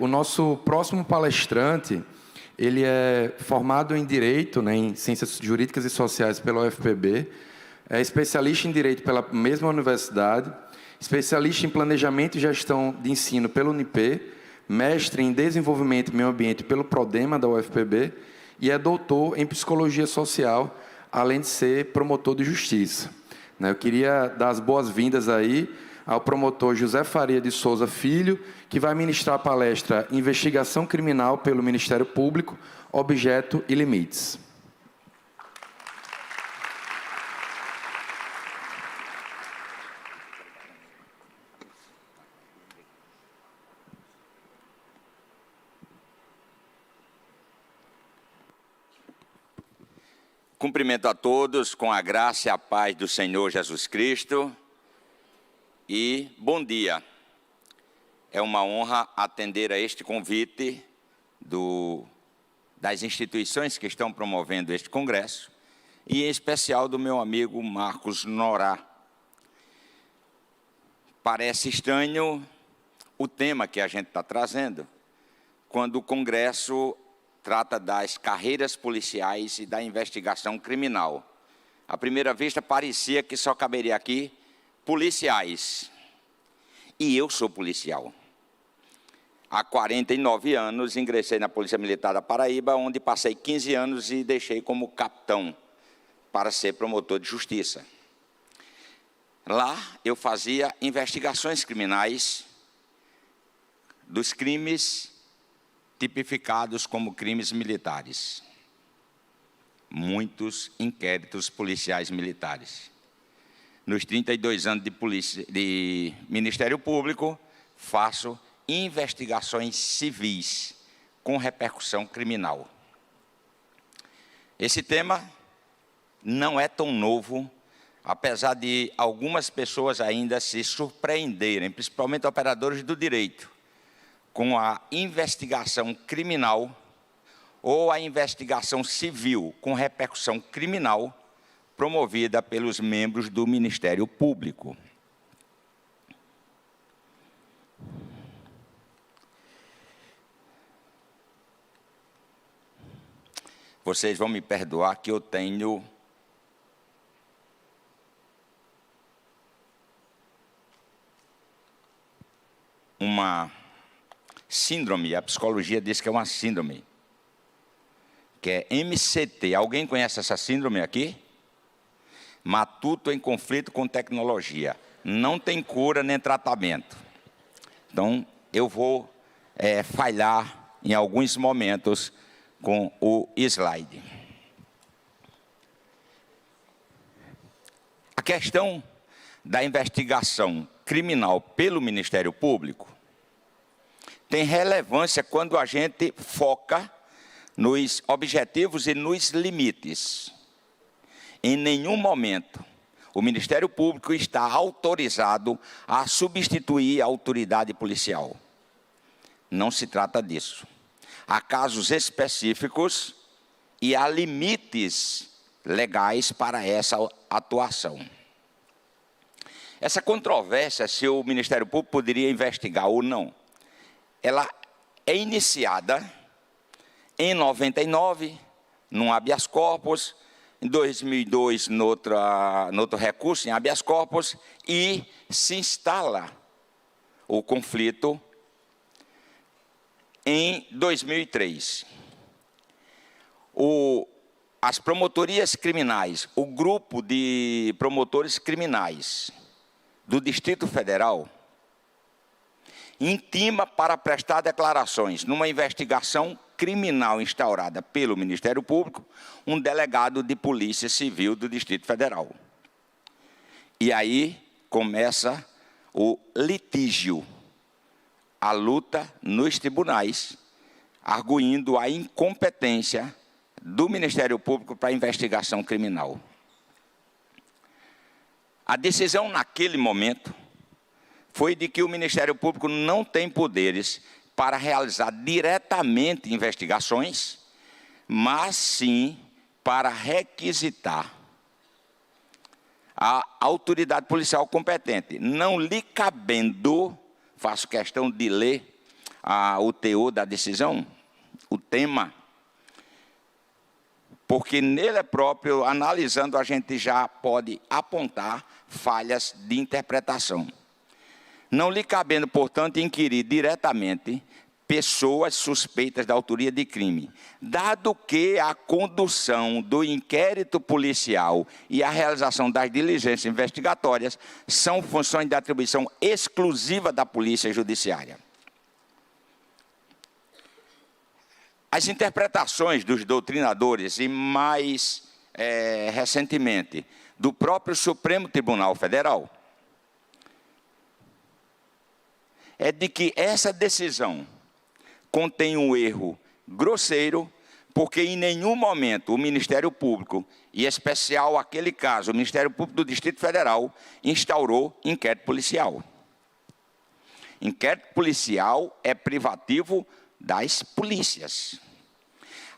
O nosso próximo palestrante, ele é formado em Direito, né, em Ciências Jurídicas e Sociais pela UFPB, é especialista em Direito pela mesma universidade, especialista em Planejamento e Gestão de Ensino pela Unip, mestre em Desenvolvimento e Meio Ambiente pelo Prodema da UFPB e é doutor em Psicologia Social, além de ser promotor de Justiça. Eu queria dar as boas-vindas aí ao promotor José Faria de Souza Filho, que vai ministrar a palestra Investigação Criminal pelo Ministério Público, Objeto e Limites. Cumprimento a todos com a graça e a paz do Senhor Jesus Cristo e bom dia. É uma honra atender a este convite das instituições que estão promovendo este congresso e, em especial, do meu amigo Marcos Norá. Parece estranho o tema que a gente está trazendo, quando o congresso trata das carreiras policiais e da investigação criminal. À primeira vista, parecia que só caberia aqui policiais. E eu sou policial. Há 49 anos, ingressei na Polícia Militar da Paraíba, onde passei 15 anos e deixei como capitão para ser promotor de justiça. Lá, eu fazia investigações criminais dos crimes tipificados como crimes militares. Muitos inquéritos policiais militares. Nos 32 anos de Ministério Público, faço investigações civis com repercussão criminal. Esse tema não é tão novo, apesar de algumas pessoas ainda se surpreenderem, principalmente operadores do direito, com a investigação criminal ou a investigação civil com repercussão criminal promovida pelos membros do Ministério Público. Vocês vão me perdoar que eu tenho uma síndrome, a psicologia diz que é uma síndrome, que é MCT. Alguém conhece essa síndrome aqui? Matuto em conflito com tecnologia. Não tem cura nem tratamento. Então, eu vou falhar em alguns momentos com o slide. A questão da investigação criminal pelo Ministério Público tem relevância quando a gente foca nos objetivos e nos limites. Em nenhum momento o Ministério Público está autorizado a substituir a autoridade policial. Não se trata disso. Há casos específicos e há limites legais para essa atuação. Essa controvérsia, se o Ministério Público poderia investigar ou não, ela é iniciada em 99, num habeas corpus, em 2002, no outro recurso, em habeas corpus, e se instala o conflito em 2003. As promotorias criminais, o grupo de promotores criminais do Distrito Federal, intima para prestar declarações numa investigação criminal instaurada pelo Ministério Público, um delegado de Polícia Civil do Distrito Federal. E aí começa o litígio, a luta nos tribunais, arguindo a incompetência do Ministério Público para a investigação criminal. A decisão naquele momento foi de que o Ministério Público não tem poderes para realizar diretamente investigações, mas sim para requisitar a autoridade policial competente, não lhe cabendo, faço questão de ler, o teor da decisão, o tema, porque nele próprio, analisando, a gente já pode apontar falhas de interpretação. Não lhe cabendo, portanto, inquirir diretamente pessoas suspeitas da autoria de crime, dado que a condução do inquérito policial e a realização das diligências investigatórias são funções de atribuição exclusiva da Polícia Judiciária. As interpretações dos doutrinadores e, mais recentemente, do próprio Supremo Tribunal Federal, é de que essa decisão contém um erro grosseiro, porque em nenhum momento o Ministério Público, e em especial aquele caso, o Ministério Público do Distrito Federal, instaurou inquérito policial. Inquérito policial é privativo das polícias.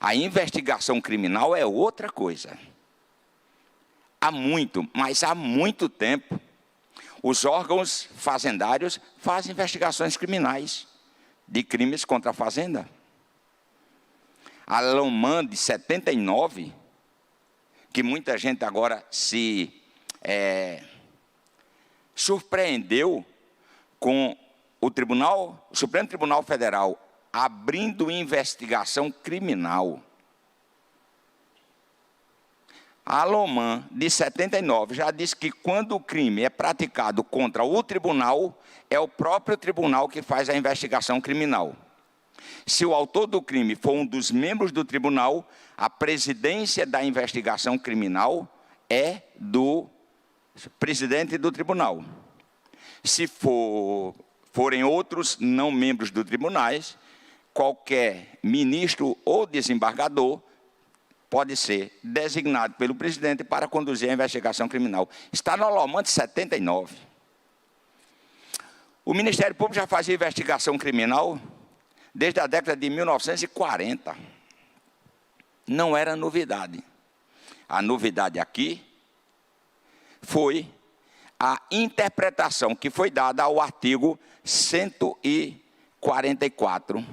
A investigação criminal é outra coisa. Há muito, mas há muito tempo, os órgãos fazendários fazem investigações criminais de crimes contra a fazenda. A LOMAN de 79, que muita gente agora se surpreendeu com o Supremo Tribunal Federal abrindo investigação criminal. A LOMAN, de 79, já diz que quando o crime é praticado contra o tribunal, é o próprio tribunal que faz a investigação criminal. Se o autor do crime for um dos membros do tribunal, a presidência da investigação criminal é do presidente do tribunal. Se forem outros não membros do tribunais, qualquer ministro ou desembargador pode ser designado pelo presidente para conduzir a investigação criminal. Está no LOMAN de 79. O Ministério Público já fazia investigação criminal desde a década de 1940. Não era novidade. A novidade aqui foi a interpretação que foi dada ao artigo 144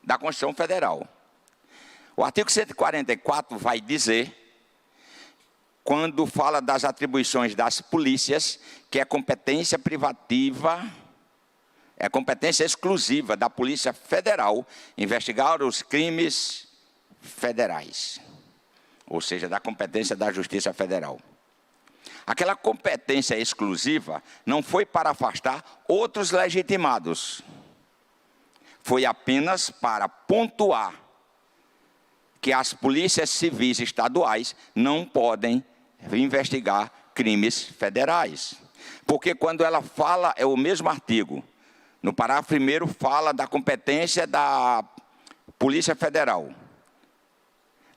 da Constituição Federal. O artigo 144 vai dizer, quando fala das atribuições das polícias, que é competência privativa, é competência exclusiva da Polícia Federal investigar os crimes federais, ou seja, da competência da Justiça Federal. Aquela competência exclusiva não foi para afastar outros legitimados, foi apenas para pontuar que as polícias civis estaduais não podem investigar crimes federais. Porque quando ela fala, é o mesmo artigo, no parágrafo 1º fala da competência da Polícia Federal.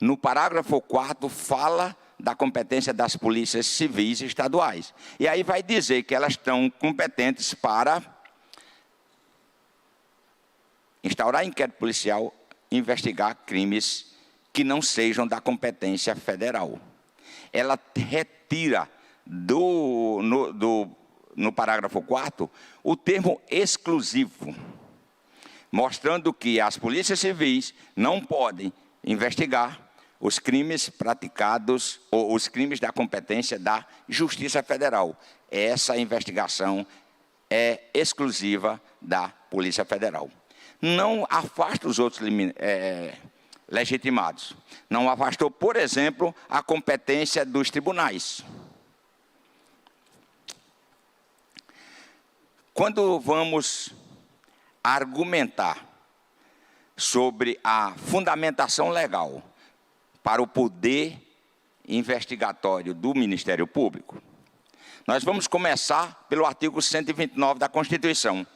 No parágrafo 4º fala da competência das polícias civis estaduais. E aí vai dizer que elas estão competentes para instaurar inquérito policial, investigar crimes que não sejam da competência federal. Ela retira no parágrafo 4º o termo exclusivo, mostrando que as polícias civis não podem investigar os crimes praticados, ou os crimes da competência da Justiça Federal. Essa investigação é exclusiva da Polícia Federal. Não afasta os outros legitimados. Não afastou, por exemplo, a competência dos tribunais. Quando vamos argumentar sobre a fundamentação legal para o poder investigatório do Ministério Público, nós vamos começar pelo artigo 129 da Constituição.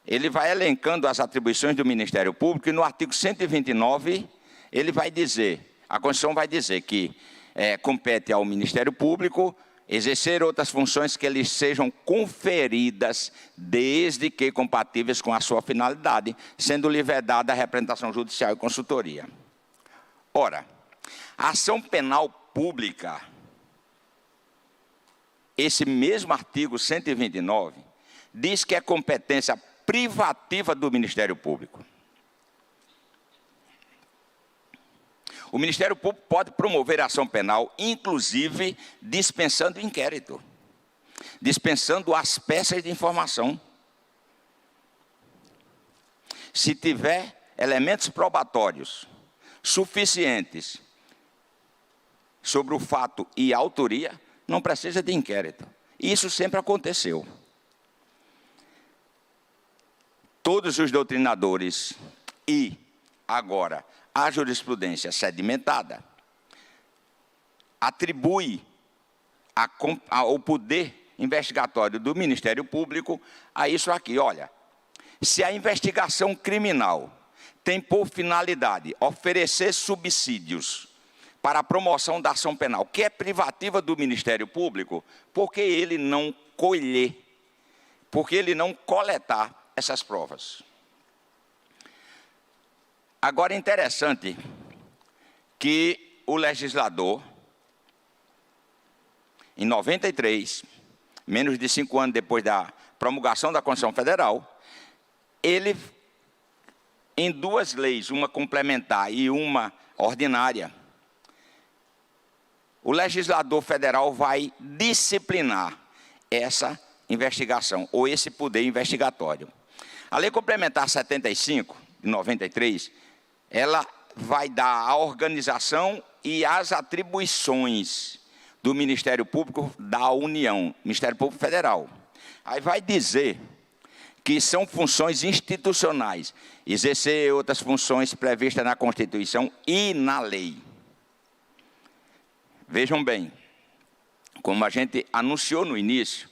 Ele vai elencando as atribuições do Ministério Público, e no artigo 129, ele vai dizer, a Constituição vai dizer que compete ao Ministério Público exercer outras funções que lhes sejam conferidas, desde que compatíveis com a sua finalidade, sendo-lhe vedada a representação judicial e consultoria. Ora, a ação penal pública esse mesmo artigo 129 diz que é competência privativa do Ministério Público. O Ministério Público pode promover ação penal, inclusive dispensando inquérito, dispensando as peças de informação. Se tiver elementos probatórios suficientes sobre o fato e a autoria, não precisa de inquérito. Isso sempre aconteceu. Todos os doutrinadores e, agora, a jurisprudência sedimentada atribui ao poder investigatório do Ministério Público a isso aqui. Olha, se a investigação criminal tem por finalidade oferecer subsídios para a promoção da ação penal, que é privativa do Ministério Público, por que ele não colher, por que ele não coletar essas provas? Agora, é interessante que o legislador, em 93, menos de 5 anos depois da promulgação da Constituição Federal, ele, em 2 leis, uma complementar e uma ordinária, o legislador federal vai disciplinar essa investigação, ou esse poder investigatório. A Lei Complementar 75, de 93, ela vai dar a organização e as atribuições do Ministério Público da União, Ministério Público Federal. Aí vai dizer que são funções institucionais, exercer outras funções previstas na Constituição e na lei. Vejam bem, como a gente anunciou no início,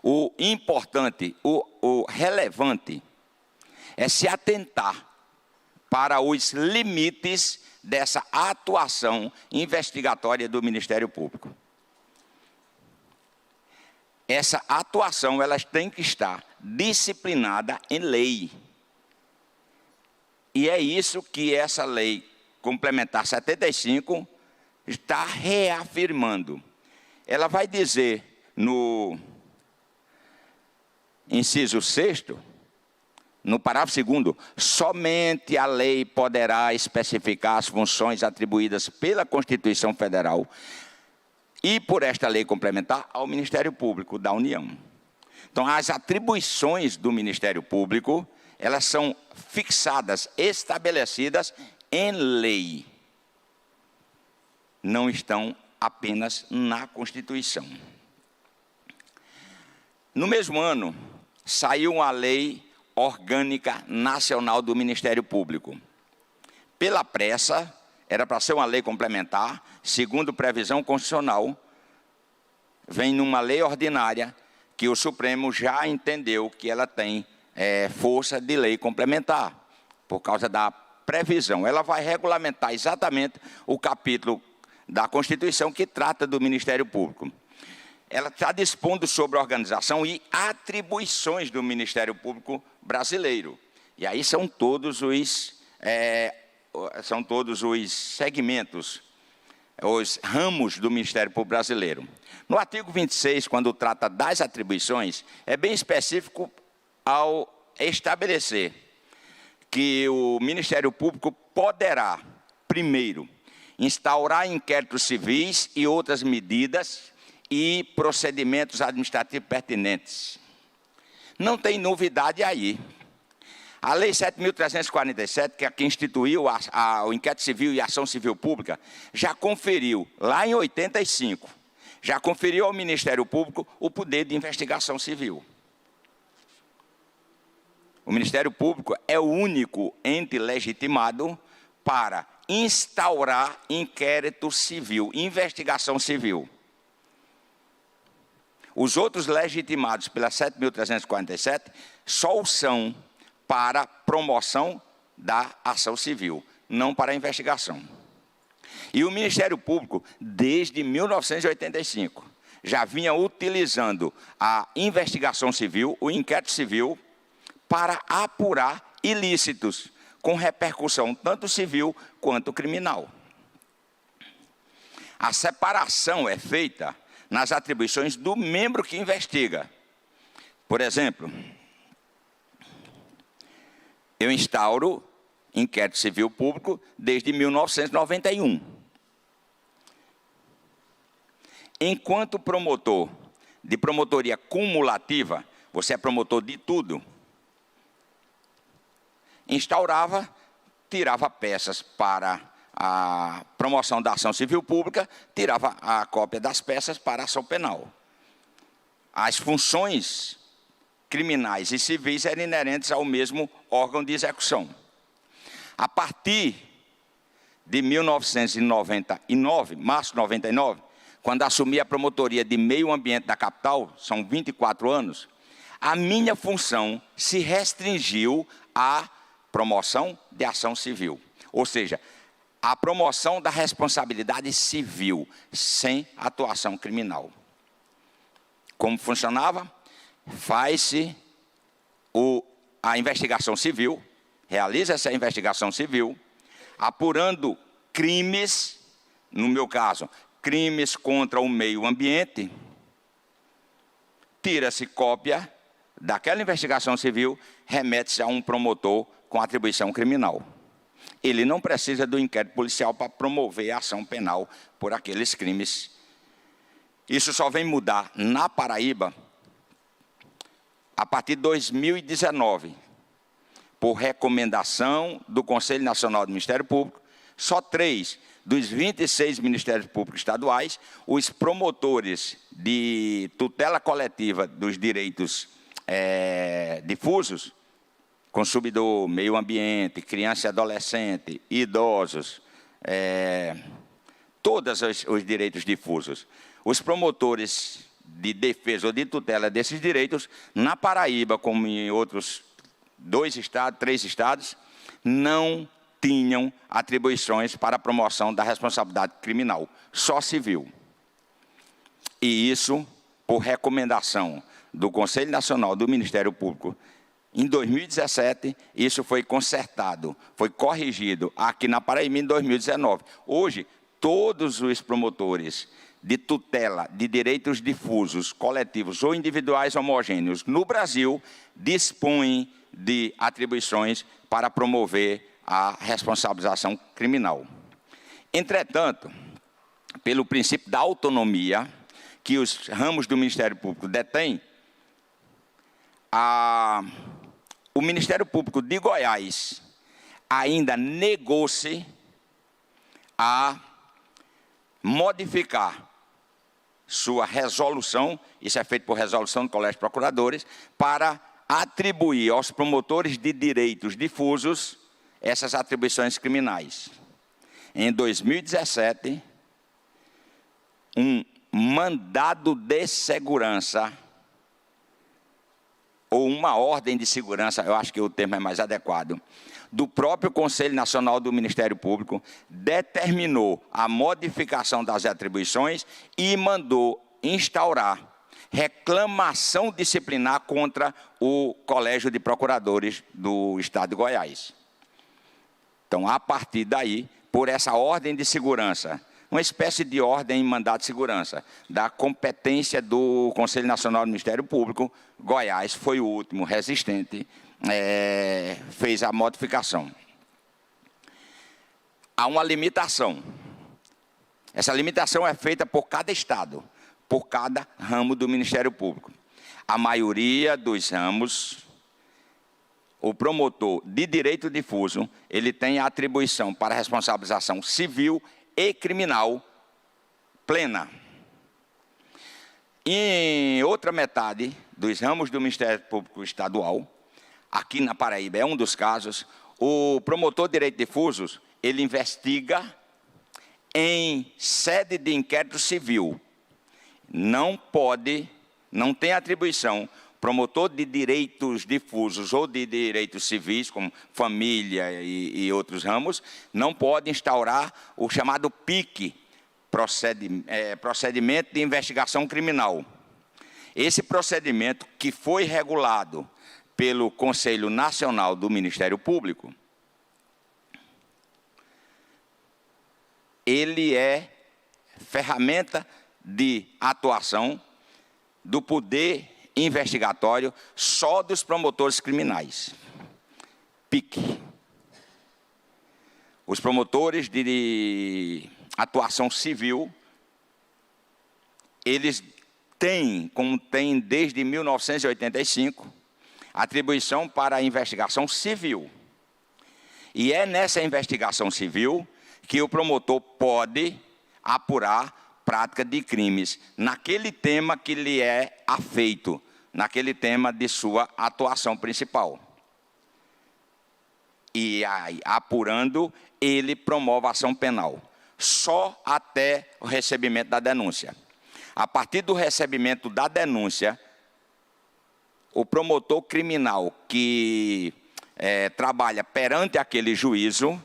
o importante, o relevante, é se atentar para os limites dessa atuação investigatória do Ministério Público. Essa atuação, ela tem que estar disciplinada em lei. E é isso que essa Lei Complementar 75 está reafirmando. Ela vai dizer no inciso 6º, no parágrafo 2º, somente a lei poderá especificar as funções atribuídas pela Constituição Federal e por esta lei complementar ao Ministério Público da União. Então, as atribuições do Ministério Público, elas são fixadas, estabelecidas em lei. Não estão apenas na Constituição. No mesmo ano, saiu a Lei Orgânica Nacional do Ministério Público. Pela pressa, era para ser uma lei complementar, segundo previsão constitucional, vem numa lei ordinária que o Supremo já entendeu que ela tem força de lei complementar, por causa da previsão. Ela vai regulamentar exatamente o capítulo da Constituição que trata do Ministério Público. Ela está dispondo sobre a organização e atribuições do Ministério Público brasileiro. E aí são todos os segmentos, os ramos do Ministério Público brasileiro. No artigo 26, quando trata das atribuições, é bem específico ao estabelecer que o Ministério Público poderá, primeiro, instaurar inquéritos civis e outras medidas e procedimentos administrativos pertinentes. Não tem novidade aí. A Lei 7.347, que é a que instituiu o inquérito civil e a ação civil pública, já conferiu, lá em 85, já conferiu ao Ministério Público o poder de investigação civil. O Ministério Público é o único ente legitimado para instaurar inquérito civil, investigação civil. Os outros legitimados pela 7.347 só o são para promoção da ação civil, não para a investigação. E o Ministério Público, desde 1985, já vinha utilizando a investigação civil, o inquérito civil, para apurar ilícitos, com repercussão tanto civil quanto criminal. A separação é feita nas atribuições do membro que investiga. Por exemplo, eu instauro inquérito civil público desde 1991. Enquanto promotor de promotoria cumulativa, você é promotor de tudo, instaurava, tirava peças para a promoção da ação civil pública, tirava a cópia das peças para a ação penal. As funções criminais e civis eram inerentes ao mesmo órgão de execução. A partir de 1999, março de 99, quando assumi a promotoria de meio ambiente da capital, são 24 anos, a minha função se restringiu à promoção de ação civil. Ou seja, a promoção da responsabilidade civil, sem atuação criminal. Como funcionava? Faz-se a investigação civil, realiza-se a investigação civil, apurando crimes, no meu caso, crimes contra o meio ambiente, tira-se cópia daquela investigação civil, remete-se a um promotor com atribuição criminal. Ele não precisa do inquérito policial para promover a ação penal por aqueles crimes. Isso só vem mudar na Paraíba a partir de 2019, por recomendação do Conselho Nacional do Ministério Público. Só 3 dos 26 Ministérios Públicos Estaduais, os promotores de tutela coletiva dos direitos difusos, consumidor, meio ambiente, criança e adolescente, idosos, todos os direitos difusos. Os promotores de defesa ou de tutela desses direitos, na Paraíba, como em outros 2 estados, 3 estados, não tinham atribuições para a promoção da responsabilidade criminal, só civil. E isso, por recomendação do Conselho Nacional do Ministério Público, em 2017, isso foi consertado, foi corrigido aqui na Paraíba em 2019. Hoje, todos os promotores de tutela de direitos difusos, coletivos ou individuais homogêneos no Brasil dispõem de atribuições para promover a responsabilização criminal. Entretanto, pelo princípio da autonomia que os ramos do Ministério Público detêm, o Ministério Público de Goiás ainda negou-se a modificar sua resolução, isso é feito por resolução do Colégio de Procuradores, para atribuir aos promotores de direitos difusos essas atribuições criminais. Em 2017, um mandado de segurança, ou uma ordem de segurança, eu acho que o termo é mais adequado, do próprio Conselho Nacional do Ministério Público, determinou a modificação das atribuições e mandou instaurar reclamação disciplinar contra o Colégio de Procuradores do Estado de Goiás. Então, a partir daí, por essa ordem de segurança, uma espécie de ordem em mandado de segurança, da competência do Conselho Nacional do Ministério Público, Goiás foi o último resistente, fez a modificação. Há uma limitação. Essa limitação é feita por cada estado, por cada ramo do Ministério Público. A maioria dos ramos, o promotor de direito difuso, ele tem a atribuição para responsabilização civil e criminal plena. Em outra metade dos ramos do Ministério Público Estadual, aqui na Paraíba é um dos casos, o promotor de direito difuso, ele investiga em sede de inquérito civil. Não tem atribuição, promotor de direitos difusos ou de direitos civis, como família e outros ramos, não pode instaurar o chamado PIC, procedimento de investigação criminal. Esse procedimento, que foi regulado pelo Conselho Nacional do Ministério Público, ele é ferramenta de atuação do poder investigatório só dos promotores criminais. PIC. Os promotores de atuação civil, eles têm, como tem desde 1985, atribuição para a investigação civil. E é nessa investigação civil que o promotor pode apurar prática de crimes naquele tema que lhe é afeito, naquele tema de sua atuação principal. E aí, apurando, ele promove a ação penal, só até o recebimento da denúncia. A partir do recebimento da denúncia, o promotor criminal que trabalha perante aquele juízo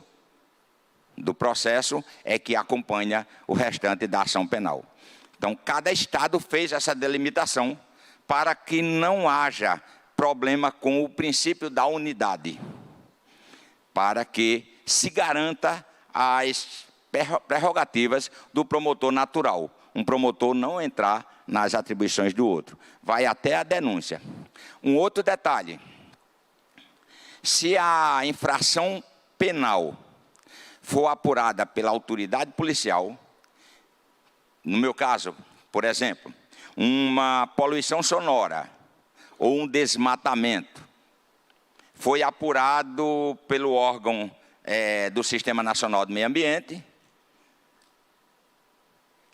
do processo é que acompanha o restante da ação penal. Então, cada estado fez essa delimitação para que não haja problema com o princípio da unidade, para que se garanta as prerrogativas do promotor natural. Um promotor não entrar nas atribuições do outro. Vai até a denúncia. Um outro detalhe. Se a infração penal for apurada pela autoridade policial, no meu caso, por exemplo, uma poluição sonora ou um desmatamento, foi apurado pelo órgão do Sistema Nacional de Meio Ambiente,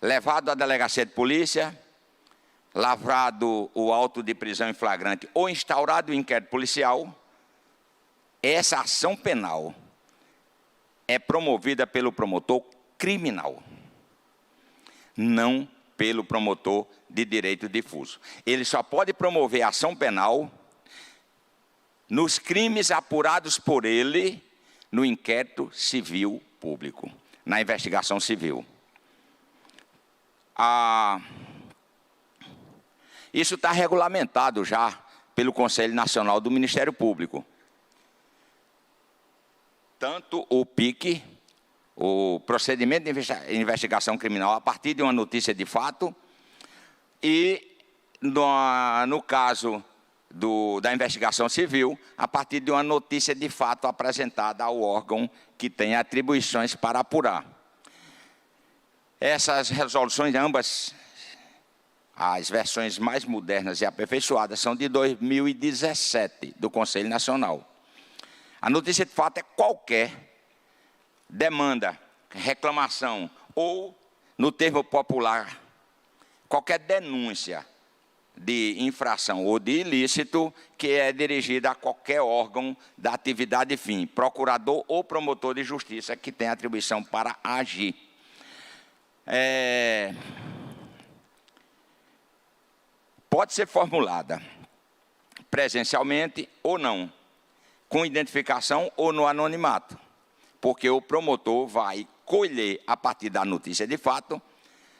levado à delegacia de polícia, lavrado o auto de prisão em flagrante ou instaurado o inquérito policial, essa ação penal é promovida pelo promotor criminal, não pelo promotor de direito difuso. Ele só pode promover a ação penal nos crimes apurados por ele no inquérito civil público, na investigação civil. Isso está regulamentado já pelo Conselho Nacional do Ministério Público. Tanto o PIC, o procedimento de investigação criminal a partir de uma notícia de fato, e no caso da investigação civil, a partir de uma notícia de fato apresentada ao órgão que tem atribuições para apurar. Essas resoluções, ambas, as versões mais modernas e aperfeiçoadas, são de 2017, do Conselho Nacional. A notícia de fato é qualquer demanda, reclamação ou, no termo popular, qualquer denúncia de infração ou de ilícito que é dirigida a qualquer órgão da atividade fim, procurador ou promotor de justiça que tem atribuição para agir. Pode ser formulada presencialmente ou não, com identificação ou no anonimato, porque o promotor vai colher, a partir da notícia de fato,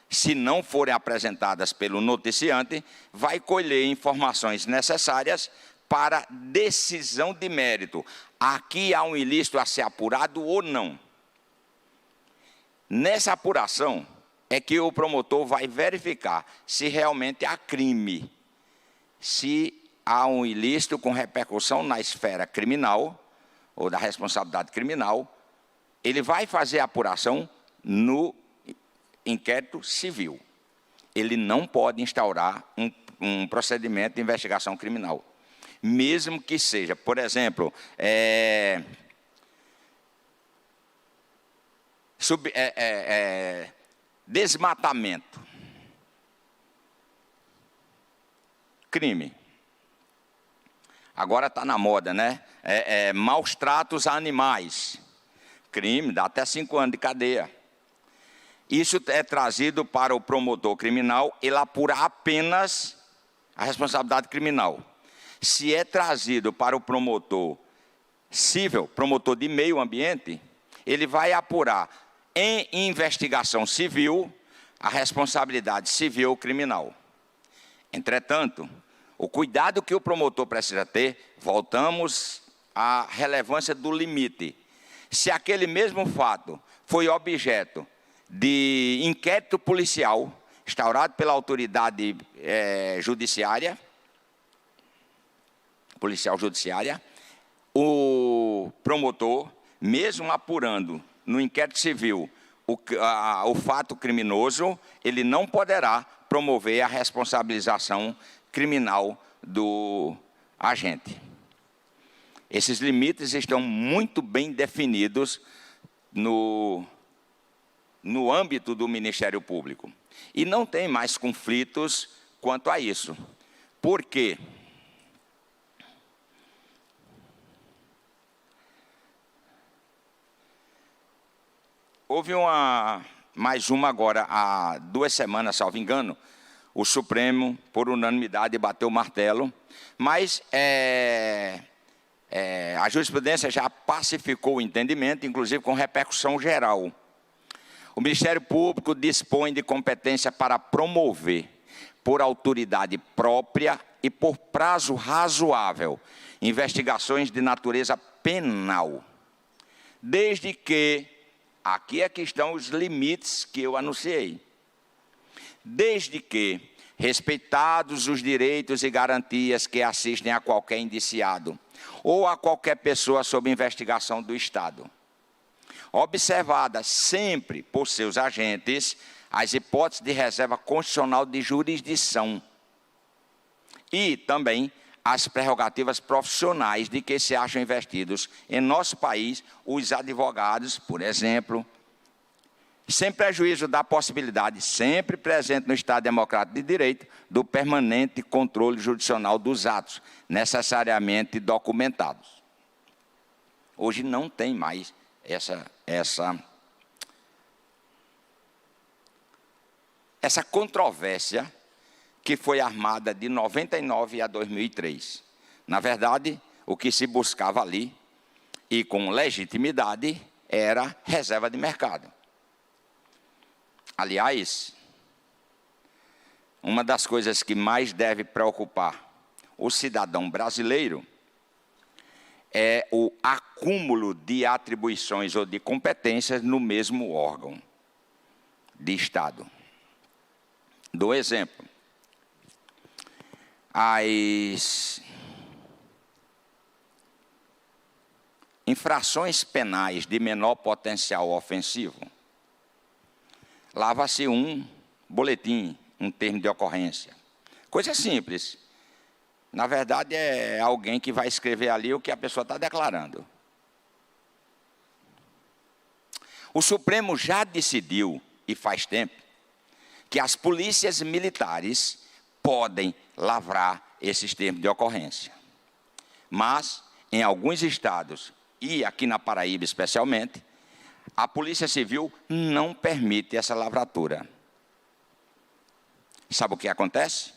se não forem apresentadas pelo noticiante, vai colher informações necessárias para decisão de mérito. Aqui há um ilícito a ser apurado ou não. Nessa apuração é que o promotor vai verificar se realmente há crime, se há um ilícito com repercussão na esfera criminal, ou da responsabilidade criminal, ele vai fazer a apuração no inquérito civil. Ele não pode instaurar um procedimento de investigação criminal. Mesmo que seja, por exemplo, desmatamento. Crime. Agora está na moda, né? Maus tratos a animais. Crime, dá até 5 anos de cadeia. Isso é trazido para o promotor criminal, ele apura apenas a responsabilidade criminal. Se é trazido para o promotor civil, promotor de meio ambiente, ele vai apurar em investigação civil a responsabilidade civil ou criminal. Entretanto, o cuidado que o promotor precisa ter, voltamos à relevância do limite. Se aquele mesmo fato foi objeto de inquérito policial, instaurado pela autoridade judiciária, policial judiciária, o promotor, mesmo apurando no inquérito civil o fato criminoso, ele não poderá promover a responsabilização criminal do agente. Esses limites estão muito bem definidos no âmbito do Ministério Público. E não tem mais conflitos quanto a isso. Por quê? Houve mais uma agora, há 2 semanas, salvo engano, o Supremo, por unanimidade, bateu o martelo, mas a jurisprudência já pacificou o entendimento, inclusive com repercussão geral. O Ministério Público dispõe de competência para promover, por autoridade própria e por prazo razoável, investigações de natureza penal, desde que, aqui é que estão os limites que eu anunciei, desde que, respeitados os direitos e garantias que assistem a qualquer indiciado ou a qualquer pessoa sob investigação do Estado, observadas sempre por seus agentes as hipóteses de reserva constitucional de jurisdição e também as prerrogativas profissionais de que se acham investidos em nosso país os advogados, por exemplo, sem prejuízo da possibilidade, sempre presente no Estado Democrático de Direito, do permanente controle jurisdicional dos atos, necessariamente documentados. Hoje não tem mais essa controvérsia que foi armada de 99 a 2003. Na verdade, o que se buscava ali, e com legitimidade, era reserva de mercado. Aliás, uma das coisas que mais deve preocupar o cidadão brasileiro é o acúmulo de atribuições ou de competências no mesmo órgão de Estado. Dou exemplo. As infrações penais de menor potencial ofensivo, lava-se um boletim, um termo de ocorrência. Coisa simples. Na verdade, é alguém que vai escrever ali o que a pessoa está declarando. O Supremo já decidiu, e faz tempo, que as polícias militares podem lavrar esses termos de ocorrência. Mas, em alguns estados, e aqui na Paraíba especialmente, a Polícia Civil não permite essa lavratura. Sabe o que acontece?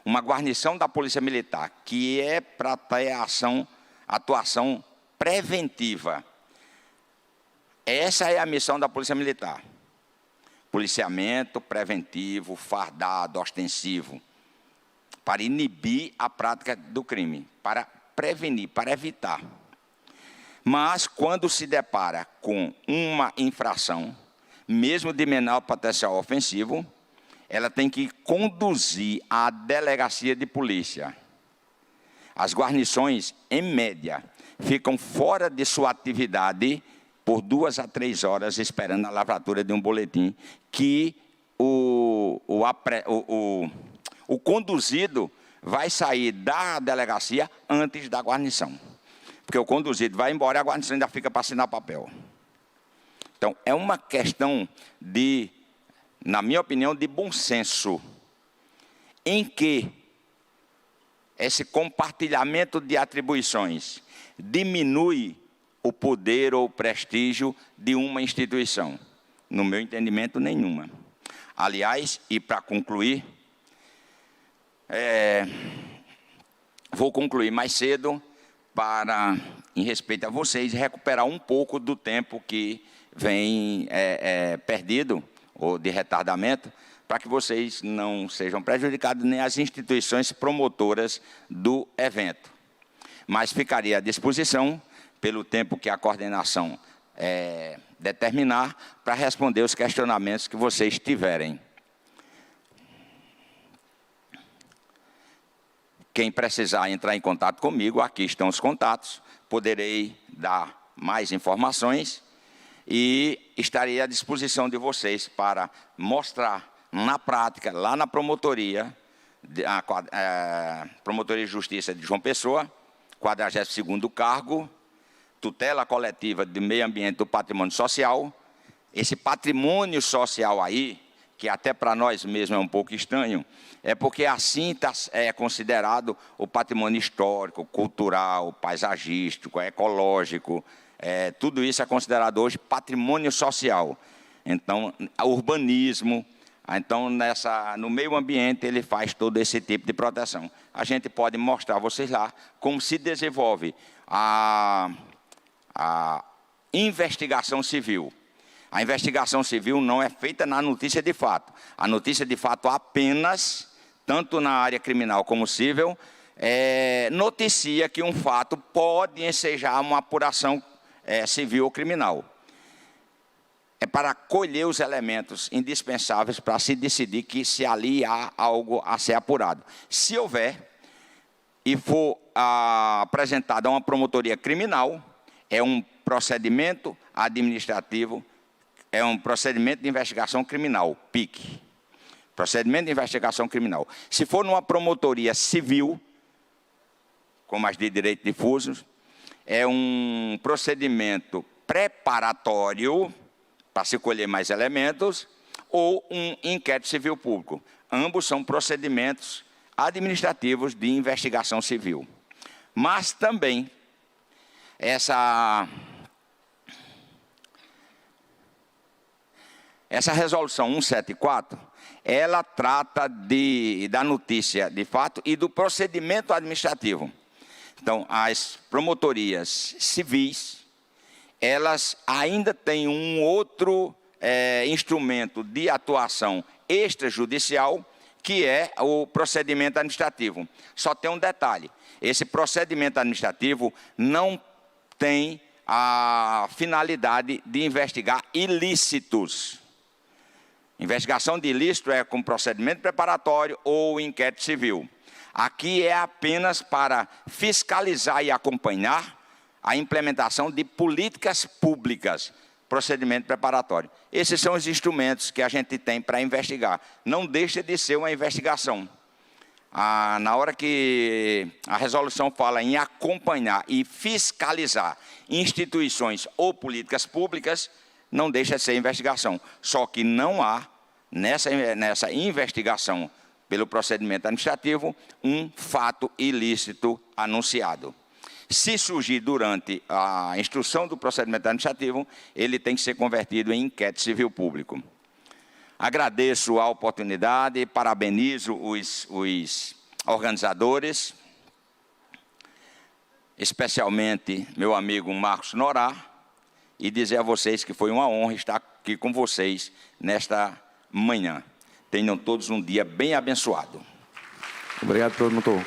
Uma guarnição da Polícia Militar, que é para ter atuação preventiva. Essa é a missão da Polícia Militar. Policiamento preventivo, fardado, ostensivo, para inibir a prática do crime, para prevenir, para evitar. Mas, quando se depara com uma infração, mesmo de menor potencial ofensivo, ela tem que conduzir à delegacia de polícia. As guarnições, em média, ficam fora de sua atividade por 2 a 3 horas, esperando a lavratura de um boletim, que o conduzido vai sair da delegacia antes da guarnição. Porque o conduzido vai embora e a guarnição ainda fica para assinar papel. Então, é uma questão de, na minha opinião, de bom senso, em que esse compartilhamento de atribuições diminui o poder ou o prestígio de uma instituição. No meu entendimento, nenhuma. Aliás, e para concluir, vou concluir mais cedo para, em respeito a vocês, recuperar um pouco do tempo que vem perdido, ou de retardamento, para que vocês não sejam prejudicados, nem as instituições promotoras do evento. Mas ficaria à disposição, pelo tempo que a coordenação determinar, para responder os questionamentos que vocês tiverem. quem precisar entrar em contato comigo, aqui estão os contatos, poderei dar mais informações e estarei à disposição de vocês para mostrar na prática, lá na promotoria, Promotoria de Justiça de João Pessoa, 42º cargo, tutela coletiva de meio ambiente do patrimônio social. Esse patrimônio social aí, que até para nós mesmos é um pouco estranho, é porque assim é considerado o patrimônio histórico, cultural, paisagístico, ecológico, tudo isso é considerado hoje patrimônio social. Então, urbanismo, então no meio ambiente ele faz todo esse tipo de proteção. A gente pode mostrar a vocês lá como se desenvolve a investigação civil. A investigação civil não é feita na notícia de fato. A notícia de fato apenas, tanto na área criminal como civil, noticia que um fato pode ensejar uma apuração civil ou criminal. É para colher os elementos indispensáveis para se decidir que se ali há algo a ser apurado. Se houver e for apresentado a uma promotoria criminal, é um procedimento administrativo, é um procedimento de investigação criminal, PIC. Procedimento de investigação criminal. Se for numa promotoria civil, como as de direito difuso, é um procedimento preparatório para se colher mais elementos, ou um inquérito civil público. Ambos são procedimentos administrativos de investigação civil. Mas também, essa resolução 174, ela trata da notícia de fato e do procedimento administrativo. Então, as promotorias civis, elas ainda têm um outro instrumento de atuação extrajudicial, que é o procedimento administrativo. Só tem um detalhe: esse procedimento administrativo não tem a finalidade de investigar ilícitos. Investigação de ilícito é com procedimento preparatório ou inquérito civil. Aqui é apenas para fiscalizar e acompanhar a implementação de políticas públicas, procedimento preparatório. Esses são os instrumentos que a gente tem para investigar. Não deixa de ser uma investigação. Na hora que a resolução fala em acompanhar e fiscalizar instituições ou políticas públicas, não deixa de ser investigação. Só que não há, nessa investigação pelo procedimento administrativo, um fato ilícito anunciado. Se surgir durante a instrução do procedimento administrativo, ele tem que ser convertido em inquérito civil público. Agradeço a oportunidade, parabenizo os organizadores, especialmente meu amigo Marcos Norá, e dizer a vocês que foi uma honra estar aqui com vocês nesta manhã. Tenham todos um dia bem abençoado. Obrigado, promotor.